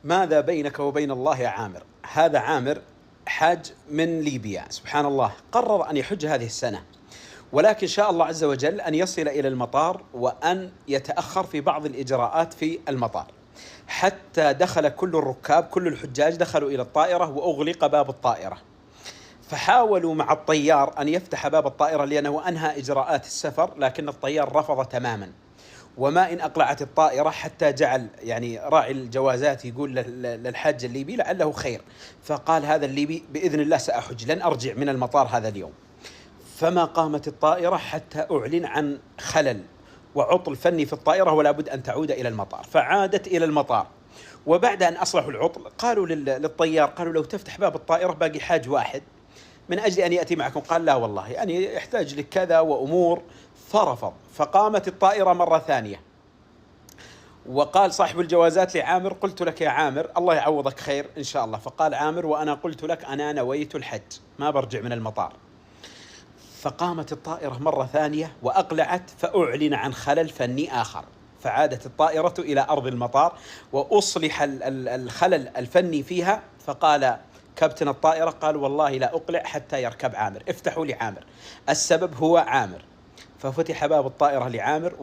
ماذا بينك وبين الله يا عامر؟ هذا عامر حاج من ليبيا، سبحان الله، قرر أن يحج هذه السنة، ولكن شاء الله عز وجل أن يصل إلى المطار وأن يتأخر في بعض الإجراءات في المطار، حتى دخل كل الركاب كل الحجاج دخلوا إلى الطائرة وأغلق باب الطائرة، فحاولوا مع الطيار أن يفتح باب الطائرة لأنه أنهى إجراءات السفر، لكن الطيار رفض تماما، وما إن أقلعت الطائرة حتى جعل يعني راعي الجوازات يقول للحاج الليبي لعله خير، فقال هذا الليبي بإذن الله سأحج، لن أرجع من المطار هذا اليوم. فما قامت الطائرة حتى أعلن عن خلل وعطل فني في الطائرة ولا بد أن تعود إلى المطار، فعادت إلى المطار. وبعد أن أصلحوا العطل قالوا للطيار، قالوا لو تفتح باب الطائرة باقي حاج واحد من أجل أن يأتي معكم. قال لا والله يعني يحتاج لك كذا وأمور، فرفض. فقامت الطائرة مرة ثانية، وقال صاحب الجوازات لعامر قلت لك يا عامر الله يعوضك خير إن شاء الله. فقال عامر وأنا قلت لك أنا نويت الحج ما برجع من المطار. فقامت الطائرة مرة ثانية وأقلعت، فأعلن عن خلل فني آخر، فعادت الطائرة إلى أرض المطار وأصلح الخلل الفني فيها. فقال كابتن الطائرة قال والله لا أقلع حتى يركب عامر، افتحوا لعامر، السبب هو عامر. ففتح باب الطائرة لعامر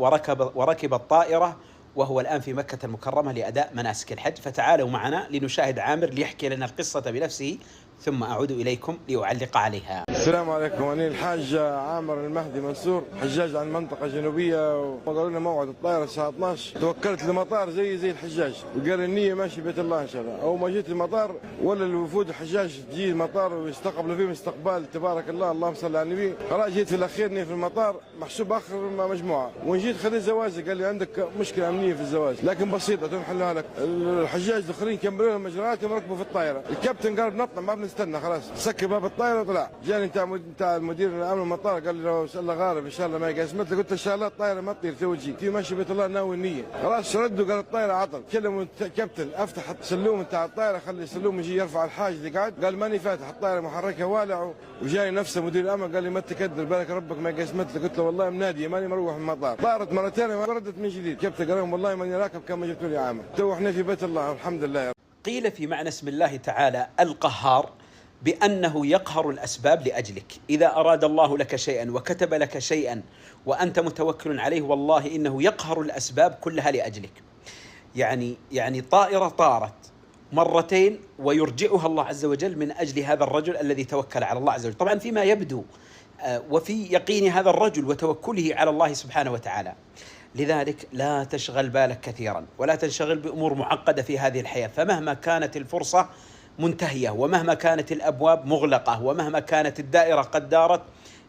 وركب الطائرة، وهو الآن في مكة المكرمة لأداء مناسك الحج. فتعالوا معنا لنشاهد عامر ليحكي لنا القصة بنفسه، ثم أعود إليكم لأعلق عليها. السلام عليكم، أنا الحاج عامر المهدي منصور، حجاج عن منطقة جنوبية، وقالوا لنا موعد الطائرة الساعة 12. توكلت للمطار زي الحجاج، وقال النية ماشي بيت الله إن شاء الله. أول ما جيت المطار ولا الوفود الحجاج تجي المطار ويستقبلوا فيهم استقبال تبارك الله، اللهم صل على النبي. خلاص جيت في الأخير في المطار محسوب آخر مجموعة، وجيت خذيت زواجي، قال لي عندك مشكلة أمنية في الزواج لكن بسيطة تنحلها لك. الحجاج داخلين كملوا لهم مجرياتهم وركبوا في الطائرة. الكابتن قال بنطلع ما بنستنى، خلاص سكر باب الطائرة وطلع. جاني بتاع المدير الامن المطار قال لي لو الله غارب ان شاء الله ما يقسمت لي، قلت ان شاء الله الطائره ما تطير توجي في ماشي بيت الله ناوي النيه. خلاص ردوا قال الطائره عطل، كلموا الكابتن افتح السلوم بتاع الطائره خلي السلوم يجي يرفع الحاج اللي قاعد، قال ماني فاتح الطائره محركها والع. وجاني نفسه مدير الامن قال لي ما تكدر بالك ربك ما يقسمت لي، قلت له والله منادي ماني مروح من المطار. طارت مرتين ما ردت من جديد، الكابتن قال لهم والله ماني راكب كما جبتوا لي عامر، تو احنا في بيت الله الحمد لله. قيل في معنى اسم الله تعالى القهار بأنه يقهر الأسباب لأجلك. إذا أراد الله لك شيئا وكتب لك شيئا وأنت متوكل عليه، والله إنه يقهر الأسباب كلها لأجلك. يعني طائرة طارت مرتين ويرجعها الله عز وجل من أجل هذا الرجل الذي توكل على الله عز وجل، طبعا فيما يبدو وفي يقين هذا الرجل وتوكله على الله سبحانه وتعالى. لذلك لا تشغل بالك كثيرا ولا تنشغل بأمور معقدة في هذه الحياة، فمهما كانت الفرصة منتهية ومهما كانت الأبواب مغلقة ومهما كانت الدائرة قد دارت،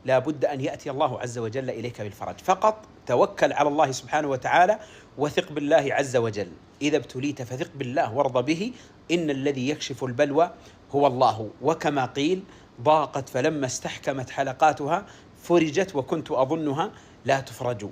لا بد أن يأتي الله عز وجل إليك بالفرج. فقط توكل على الله سبحانه وتعالى وثق بالله عز وجل. إذا ابتليت فثق بالله وارض به، إن الذي يكشف البلوى هو الله. وكما قيل ضاقت فلما استحكمت حلقاتها فرجت وكنت أظنها لا تفرج.